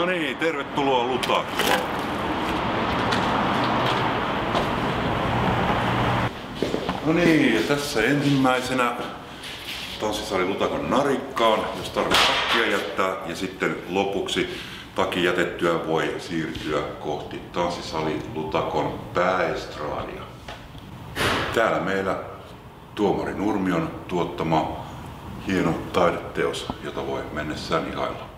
No niin, tervetuloa Lutakoon. No niin, ja tässä ensimmäisenä tanssisali Lutakon narikkaan, jos tarvitsee takkia jättää, ja sitten lopuksi takin jätettyä voi siirtyä kohti tanssisali Lutakon pääestraadia. Täällä meillä tuomari Nurmion tuottama hieno taideteos, jota voi mennessään ihailla.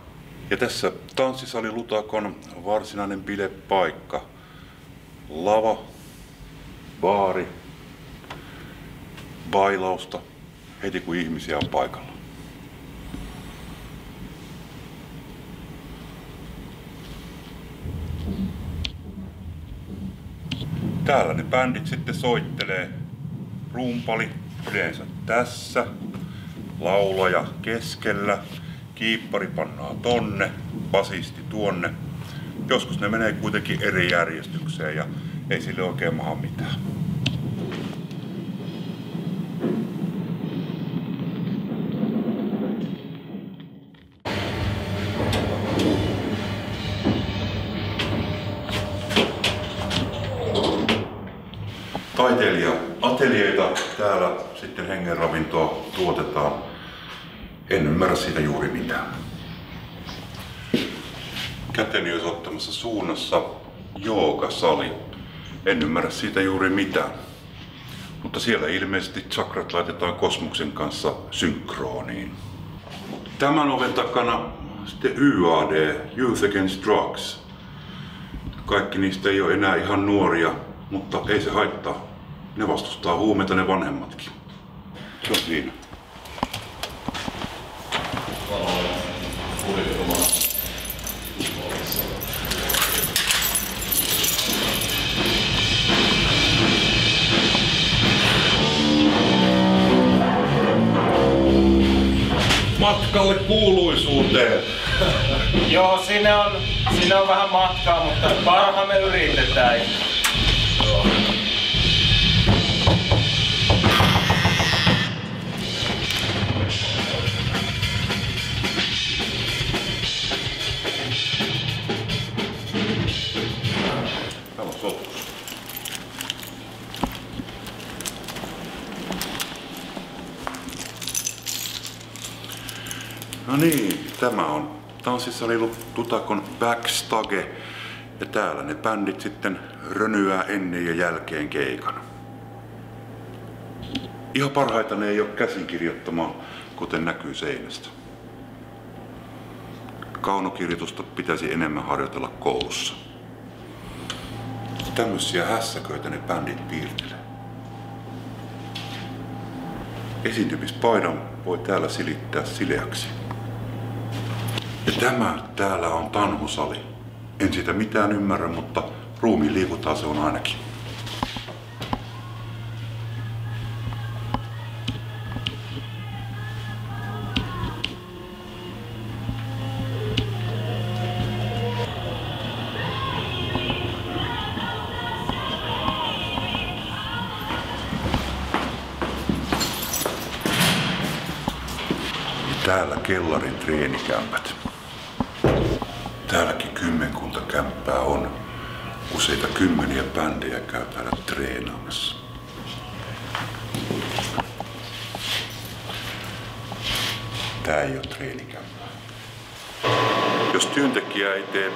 Ja tässä tanssisali Lutakon varsinainen bilepaikka. Lava, baari, bailausta heti kun ihmisiä on paikalla. Täällä ne bändit sitten soittelee. Rumpali yleensä tässä, laulaja keskellä, kiippari pannaan tonne, basisti tuonne. Joskus ne menee kuitenkin eri järjestykseen ja ei sille oikein maha mitään. Taiteilija-ateljeita täällä sitten hengenravintoa tuotetaan. En ymmärrä siitä juuri mitään. Käteni olisi ottamassa suunnassa joogasali. En ymmärrä siitä juuri mitään. Mutta siellä ilmeisesti chakrat laitetaan kosmoksen kanssa synkrooniin. Tämän oven takana sitten YAD, Youth Against Drugs. Kaikki niistä ei ole enää ihan nuoria, mutta ei se haittaa. Ne vastustaa huumeita, ne vanhemmatkin. Se on siinä. Matkalle kuuluisuuteen. Joo, siinä on vähän matkaa, mutta parhaamme yritetään. Joo. No niin, tämä on tanssisali Lutakon backstage ja täällä ne bändit sitten rönyää ennen ja jälkeen keikan. Ihan parhaita ne ei ole käsinkirjoittamaan, kuten näkyy seinästä. Kaunokirjoitusta pitäisi enemmän harjoitella koulussa. Tämmöisiä hässäköitä ne bändit piirtelee. Esiintymispaidan voi täällä silittää sileäksi. Ja tämä täällä on tanhusali. En siitä mitään ymmärrä, mutta ruumiin liikutaan se on ainakin. Täällä kellarin treenikämpät. Täälläkin kymmenkunta kämppää on. Useita kymmeniä bändejä käy täällä treenaamassa. Tää ei ole treenikämppää. Jos työntekijä ei tee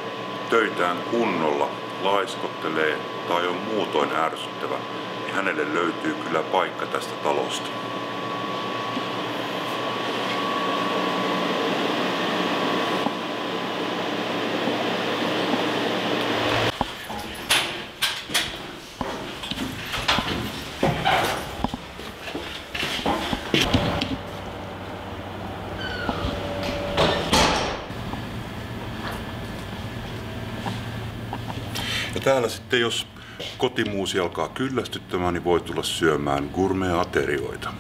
töitään kunnolla, laiskottelee tai on muutoin ärsyttävä, niin hänelle löytyy kyllä paikka tästä talosta. Ja täällä sitten, jos kotimuusi alkaa kyllästyttämään, niin voi tulla syömään gourmet-aterioita.